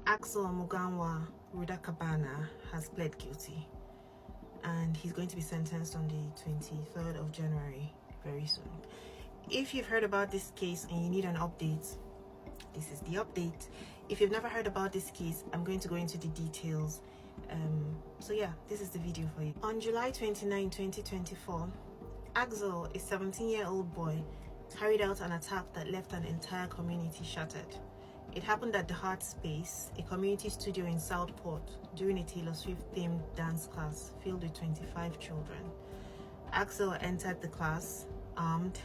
Axel Rudakubana has pled guilty, and he's going to be sentenced on the 23rd of January, very soon. If you've heard about this case and you need an update, this is the update. If you've never heard about this case, I'm going to go into the details. So yeah, this is the video for you. On July 29, 2024, Axel, a 17-year-old boy, carried out an attack that left an entire community shattered. It happened at the Heart Space, a community studio in Southport, during a Taylor Swift-themed dance class filled with 25 children. Axel entered the class armed,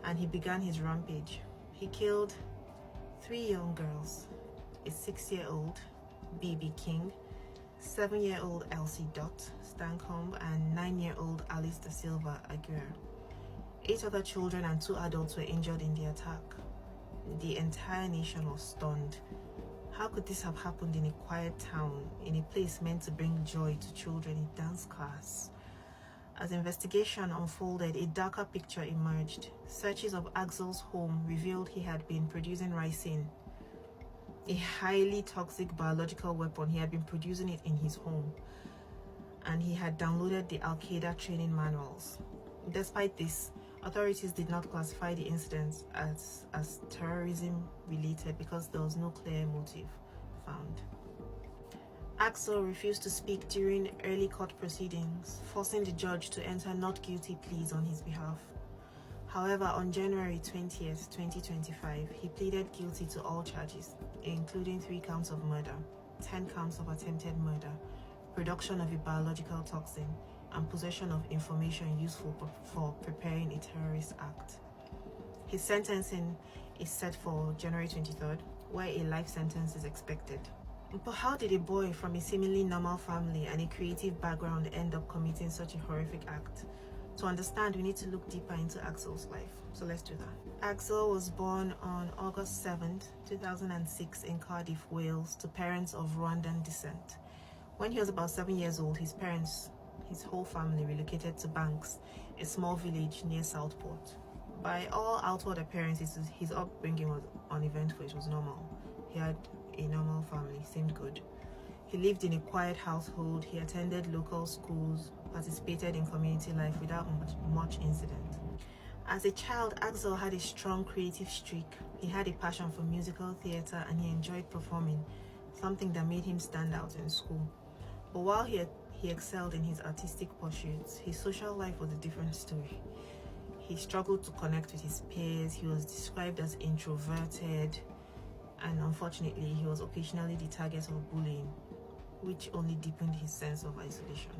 and he began his rampage. He killed 3 young girls, a 6-year-old BB King, 7-year-old Elsie Dot Stancombe, and 9-year-old Alice Da Silva Aguirre. 8 other children and 2 adults were injured in the attack. The entire nation was stunned. How could this have happened in a quiet town, in a place meant to bring joy to children, a dance class? As investigation unfolded, a darker picture emerged. Searches of Axel's home revealed he had been producing ricin, a highly toxic biological weapon. He had been producing it in his home, and he had downloaded the Al-Qaeda training manuals. Despite this, authorities did not classify the incidents as terrorism related because there was no clear motive found. Axel refused to speak during early court proceedings, forcing the judge to enter not guilty pleas on his behalf. However, on January 20th, 2025, he pleaded guilty to all charges, including 3 counts of murder, 10 counts of attempted murder, production of a biological toxin, and possession of information useful for preparing a terrorist act. His sentencing is set for January 23rd, where a life sentence is expected. But how did a boy from a seemingly normal family and a creative background end up committing such a horrific act? To understand, we need to look deeper into Axel's life. So let's do that. Axel was born on August 7th, 2006 in Cardiff, Wales, to parents of Rwandan descent. When he was about 7 years old, his whole family relocated to Banks, a small village near Southport. By all outward appearances, his upbringing was uneventful. It was normal. He had a normal family, seemed good. He lived in a quiet household. He attended local schools, participated in community life without much incident. As a child, Axel had a strong creative streak. He had a passion for musical theater and he enjoyed performing, something that made him stand out in school. But while he excelled in his artistic pursuits, his social life was a different story. He struggled to connect with his peers. He was described as introverted, and unfortunately, he was occasionally the target of bullying, which only deepened his sense of isolation.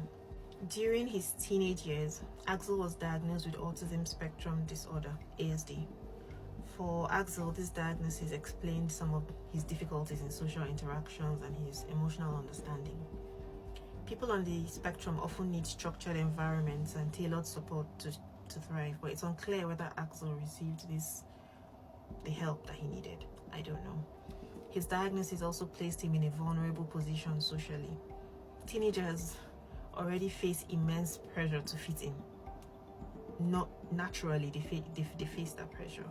During his teenage years, Axel was diagnosed with autism spectrum disorder, ASD. For Axel, this diagnosis explained some of his difficulties in social interactions and his emotional understanding. People on the spectrum often need structured environments and tailored support to thrive, but it's unclear whether Axel received the help that he needed. I don't know. His diagnosis also placed him in a vulnerable position socially. Teenagers already face immense pressure to fit in. Not naturally, they face that pressure.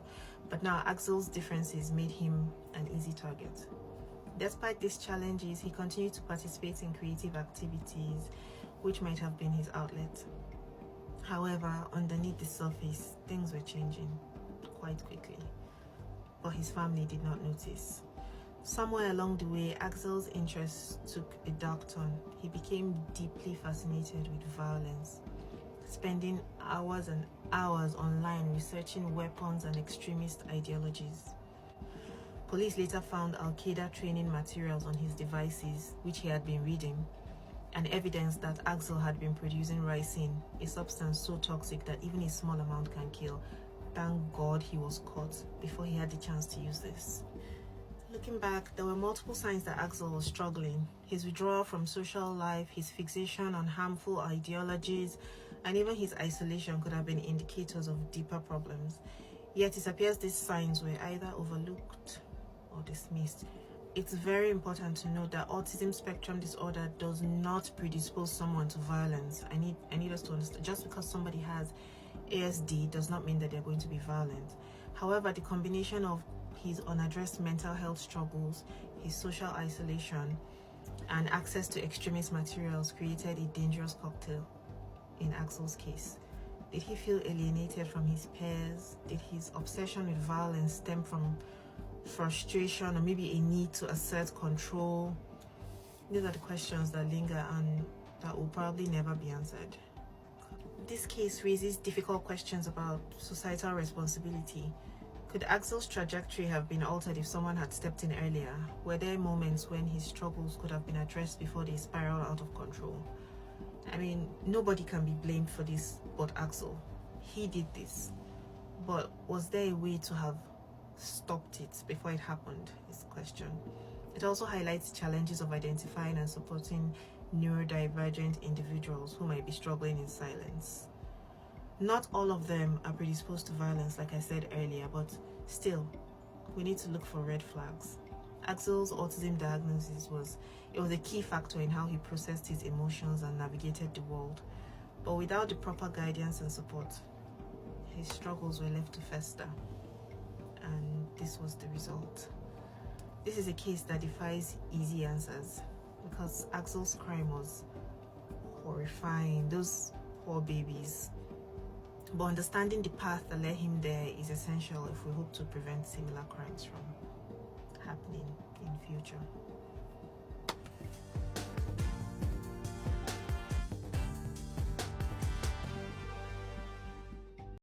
But now Axel's differences made him an easy target. Despite these challenges, he continued to participate in creative activities, which might have been his outlet. However, underneath the surface, things were changing quite quickly, but his family did not notice. Somewhere along the way, Axel's interests took a dark turn. He became deeply fascinated with violence, spending hours and hours online researching weapons and extremist ideologies. Police later found Al-Qaeda training materials on his devices, which he had been reading, and evidence that Axel had been producing ricin, a substance so toxic that even a small amount can kill. Thank God he was caught before he had the chance to use this. Looking back, there were multiple signs that Axel was struggling. His withdrawal from social life, his fixation on harmful ideologies, and even his isolation could have been indicators of deeper problems. Yet it appears these signs were either overlooked or dismissed. It's very important to note that autism spectrum disorder does not predispose someone to violence. I need us to understand, just because somebody has ASD does not mean that they're going to be violent. However, the combination of his unaddressed mental health struggles, his social isolation, and access to extremist materials created a dangerous cocktail in Axel's case. Did he feel alienated from his peers? Did his obsession with violence stem from frustration or maybe a need to assert control? These are the questions that linger and that will probably never be answered. This case raises difficult questions about societal responsibility. Could Axel's trajectory have been altered if someone had stepped in earlier? Were there moments when his struggles could have been addressed before they spiraled out of control? I mean, nobody can be blamed for this but Axel. He did this. But was there a way to have stopped it before it happened? Is the question. It also highlights challenges of identifying and supporting neurodivergent individuals who might be struggling in silence. Not all of them are predisposed to violence, like I said earlier, but still, we need to look for red flags. Axel's autism diagnosis was a key factor in how he processed his emotions and navigated the world. But without the proper guidance and support, his struggles were left to fester. And this was the result. This is a case that defies easy answers because Axel's crime was horrifying. Those poor babies. But understanding the path that led him there is essential if we hope to prevent similar crimes from happening in future.